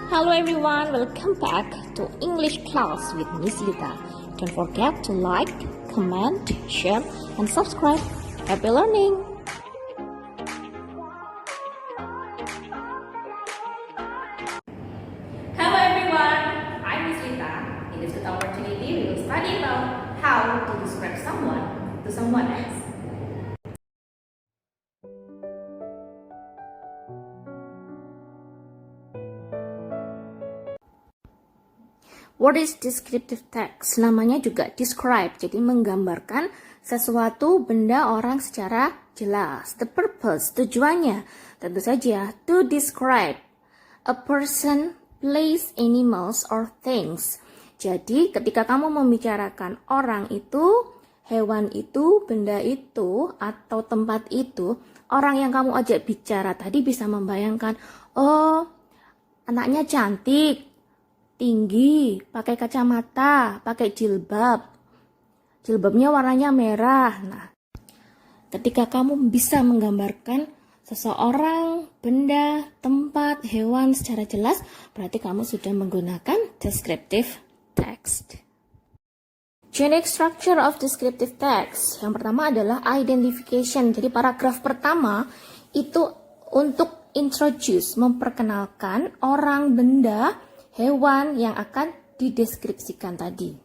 Hello everyone, welcome back to English class with Miss Lita. Don't forget to like, comment, share, and subscribe. Happy learning! Hello everyone, I'm Miss Lita. In this good opportunity, we will study about how to describe someone to someone else. What is descriptive text? Namanya juga describe, jadi menggambarkan sesuatu, benda, orang secara jelas. The purpose, tujuannya, tentu saja to describe a person, place, animals, or things. Jadi ketika kamu membicarakan orang itu, hewan itu, benda itu, atau tempat itu, orang yang kamu ajak bicara tadi bisa membayangkan, oh anaknya cantik, tinggi, pakai kacamata, pakai jilbab. Jilbabnya warnanya merah. Nah, ketika kamu bisa menggambarkan seseorang, benda, tempat, hewan secara jelas, berarti kamu sudah menggunakan descriptive text. Unique structure of descriptive text. Yang pertama adalah identification. Jadi paragraf pertama itu untuk introduce, memperkenalkan orang, benda, hewan yang akan dideskripsikan tadi.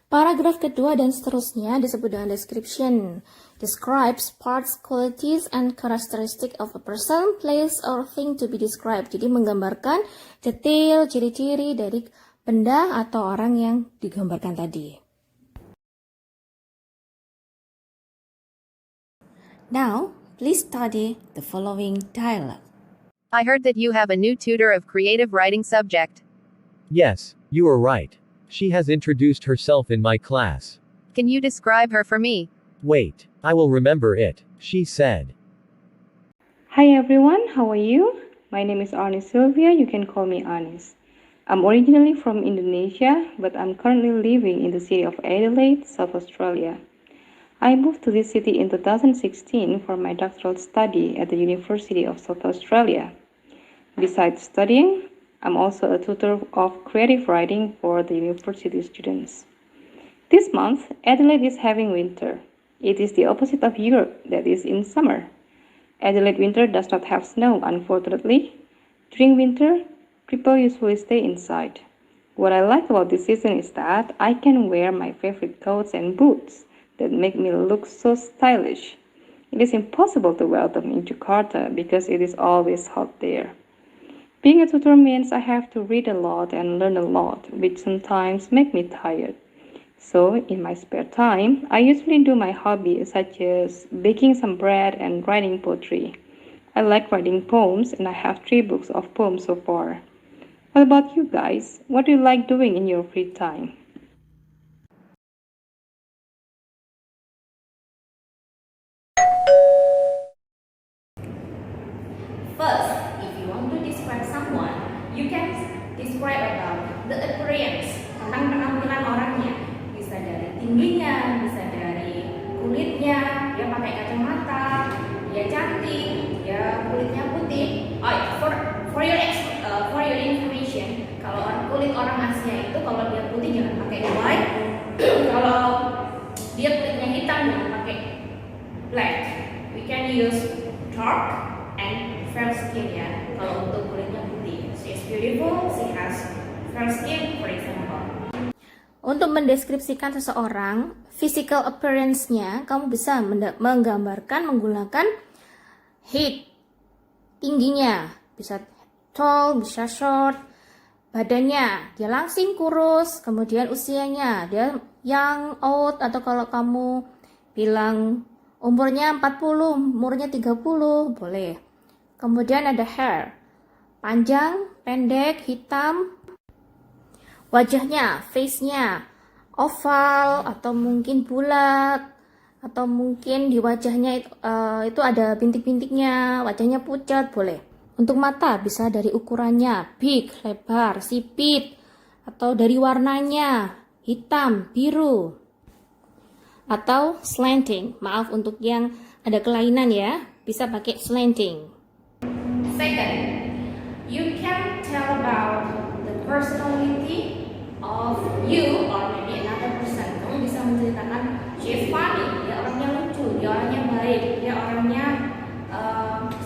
Paragraf kedua dan seterusnya disebut dengan description. Describes parts, qualities, and characteristic of a person, place, or thing to be described. Jadi menggambarkan detail, ciri-ciri dari benda atau orang yang digambarkan tadi. Now, please study the following dialogue. I heard that you have a new tutor of creative writing subject. Yes, you are right. She has introduced herself in my class. Can you describe her for me? Wait, I will remember it, she said. Hi everyone, how are you? My name is Arnis Sylvia, you can call me Anis. I'm originally from Indonesia, but I'm currently living in the city of Adelaide, South Australia. I moved to this city in 2016 for my doctoral study at the University of South Australia. Besides studying, I'm also a tutor of creative writing for the university students. This month, Adelaide is having winter. It is the opposite of Europe, that is in summer. Adelaide winter does not have snow, unfortunately. During winter, people usually stay inside. What I like about this season is that I can wear my favorite coats and boots that make me look so stylish. It is impossible to wear them in Jakarta because it is always hot there. Being a tutor means I have to read a lot and learn a lot, which sometimes make me tired. So, in my spare time, I usually do my hobbies such as baking some bread and writing poetry. I like writing poems and I have 3 books of poems so far. What about you guys? What do you like doing in your free time? First, if you want to describe someone, you can describe about the appearance, tentang penampilan orangnya. Bisa dari tingginya, bisa dari kulitnya, dia pakai kacamata, dia cantik, dia kulitnya putih. For your information, kalau kulit orang Asia itu kalau dia putih jangan pakai white, kalau dia kulitnya hitam jangan pakai black. We can use dark and fair skin ya, kalau untuk kulitnya putih. She is beautiful, she has fair skin, for example. Untuk mendeskripsikan seseorang, physical appearance-nya, kamu bisa menggambarkan menggunakan height, tingginya, bisa tall, bisa short, badannya, dia langsing kurus, kemudian usianya, dia young, old, atau kalau kamu bilang umurnya 40, umurnya 30, boleh. Kemudian ada hair, panjang, pendek, hitam. Wajahnya, face-nya, oval, atau mungkin bulat, atau mungkin di wajahnya itu ada bintik-bintiknya, wajahnya pucat, boleh. Untuk mata, bisa dari ukurannya, big, lebar, sipit, atau dari warnanya, hitam, biru, atau slanting. Maaf untuk yang ada kelainan ya, bisa pakai slanting. Second, you can tell personality of you or maybe another person. Kamu bisa menceritakan she is funny, dia orangnya lucu, dia orangnya baik, dia orangnya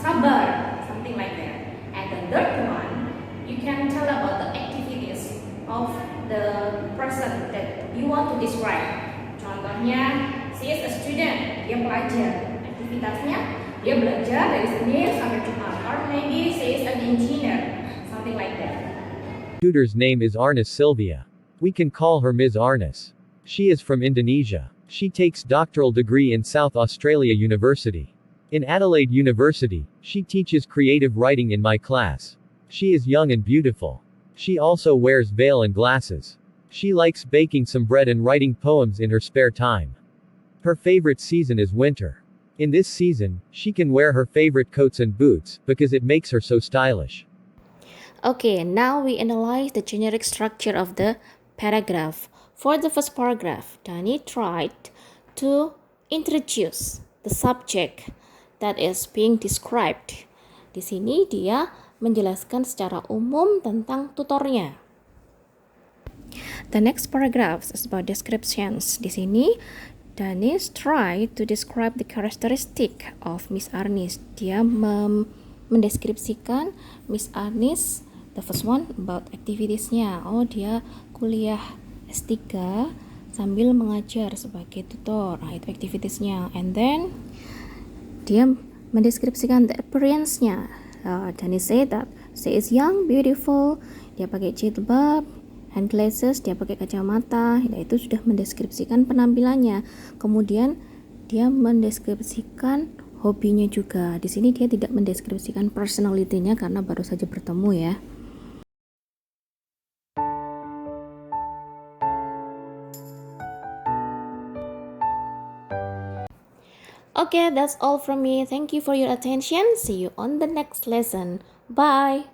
sabar, something like that. And the third one, you can tell about the activities of the person that you want to describe. Contohnya, she is a student, dia pelajar. Aktivitasnya, dia belajar dari Senin sampai Jumat. Or maybe she is an engineer, something like that. Tutor's name is Arnis Sylvia. We can call her Ms. Arnis. She is from Indonesia. She takes doctoral degree in South Australia University. In Adelaide University, she teaches creative writing in my class. She is young and beautiful. She also wears veil and glasses. She likes baking some bread and writing poems in her spare time. Her favorite season is winter. In this season, she can wear her favorite coats and boots, because it makes her so stylish. Okay, now we analyze the generic structure of the paragraph. For the first paragraph, Dani tried to introduce the subject that is being described. Di sini dia menjelaskan secara umum tentang tutornya. The next paragraph is about descriptions. Di sini Danis try to describe the characteristic of Miss Arnis. Dia mendeskripsikan Miss Arnis. The first one about activities-nya. Oh, dia kuliah S3 sambil mengajar sebagai tutor. Nah, itu activities-nya. And then dia mendeskripsikan the appearance-nya. Danis say that she is young, beautiful. Dia pakai jilbab, hand glasses, dia pakai kacamata. Itu sudah mendeskripsikan penampilannya. Kemudian dia mendeskripsikan hobinya juga. Di sini dia tidak mendeskripsikan personality-nya karena baru saja bertemu ya. Okay, that's all from me. Thank you for your attention. See you on the next lesson. Bye.